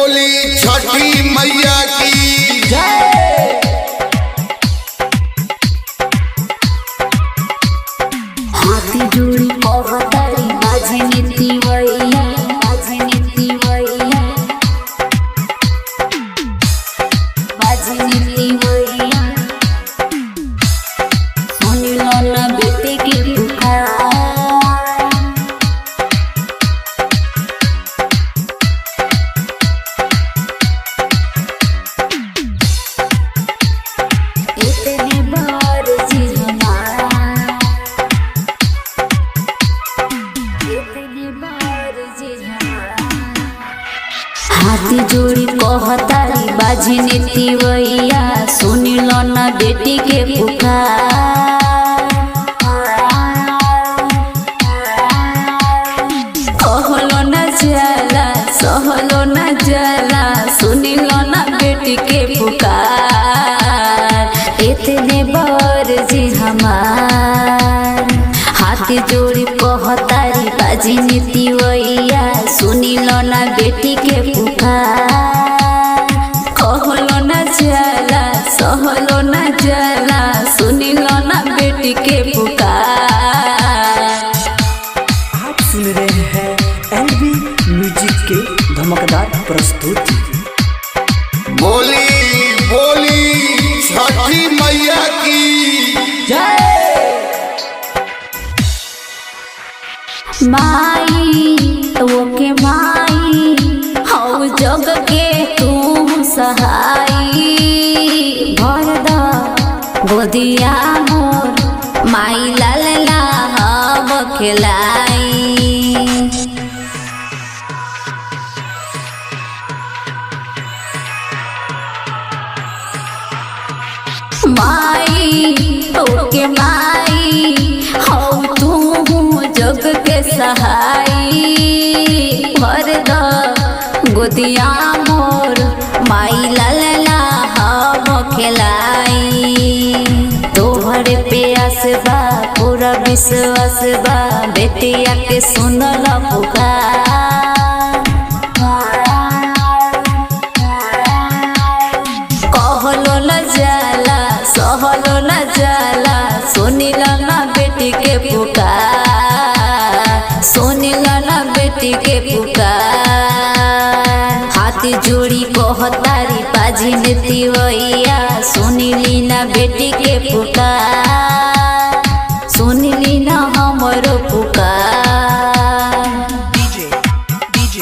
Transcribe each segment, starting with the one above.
बोली छठी मैया की जय। हाथी जोड़ी पवतारी माझी नीति वैया माझी नीति वैया माझी नीति वैया सुनी लो ना बेटे की पुकार इतने बार जी हमारा हाथी जोड़ी कहतारी बाजी नीति वैया सुनी लो ना बेटी के पुकार कहलो ना जाला सहलो ना जाला सुनी लो ना बेटी के पुकार इतने बार जी हमार हाथी जोड़ी कहतारी बाजी नीति वैया सुनी लो ना बेटी के पुकार कहलो ना जाला सहलो ना जाला सुनी लो ना बेटी के पुकार। आप सुन रहे हैं एलबी म्यूजिक के धमाकेदार प्रस्तुति। बोली बोली छठी मैया की जय। माई वो के माई हौ जग के तू सहाई भरदा गोदिया मोर माई लाला हब खिलाई माई ओके माई हौ तू जग के सहाई भरद गोदिया मोर माई लाला हम खिलाई तोहर पे आसबा पूरा विश्वास बा बेटिया के सुनल पुकार कहलो न जाला सहलो न जाला सुनिल ना बेटी के पुकार सुनिल ना बेटी के पुकार हाथी जोड़ी कहतारी बाजी नीति वैया सुनिली ना बेटी के पुकार सुनिली ना हमरो पुकार। DJ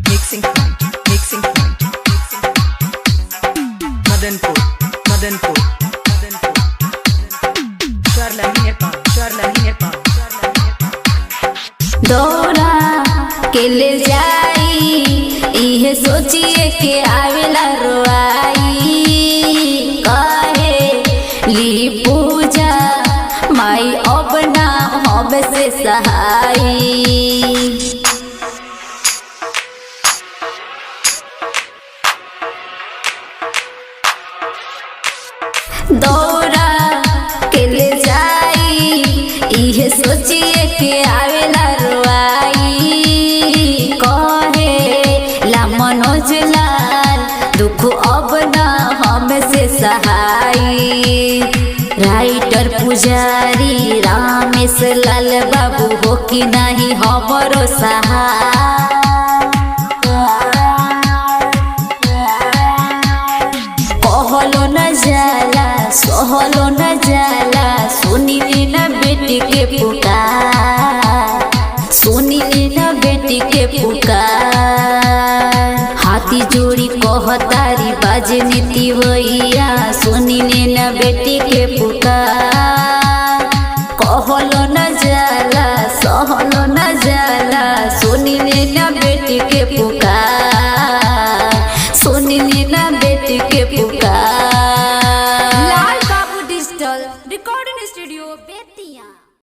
mixing point Madanpur Charla दौरा के ले जाई इहे सोचिए के आवेला रोआई कहे ली पूजा माई अपना हब से सहाई दौरा के ले जाई इहे सोचिए के आवेला रोआई कहे ला मनोज लाल दुख अब ना हम से सहाई राइटर पुजारी रामेश लाल बाबू हो कि नहीं हमरो सहाय कहलो न जाला सहलो न जाला सुनिली न बेटी के पुकार सुनिली न बेटी के पुकार हाथी जोड़ी कहतारी बाजी नीति वैया सुनिली न बेटी के पुकार कहलो न जाला सहलो न जाला सुनिली न बेटी के पुकार।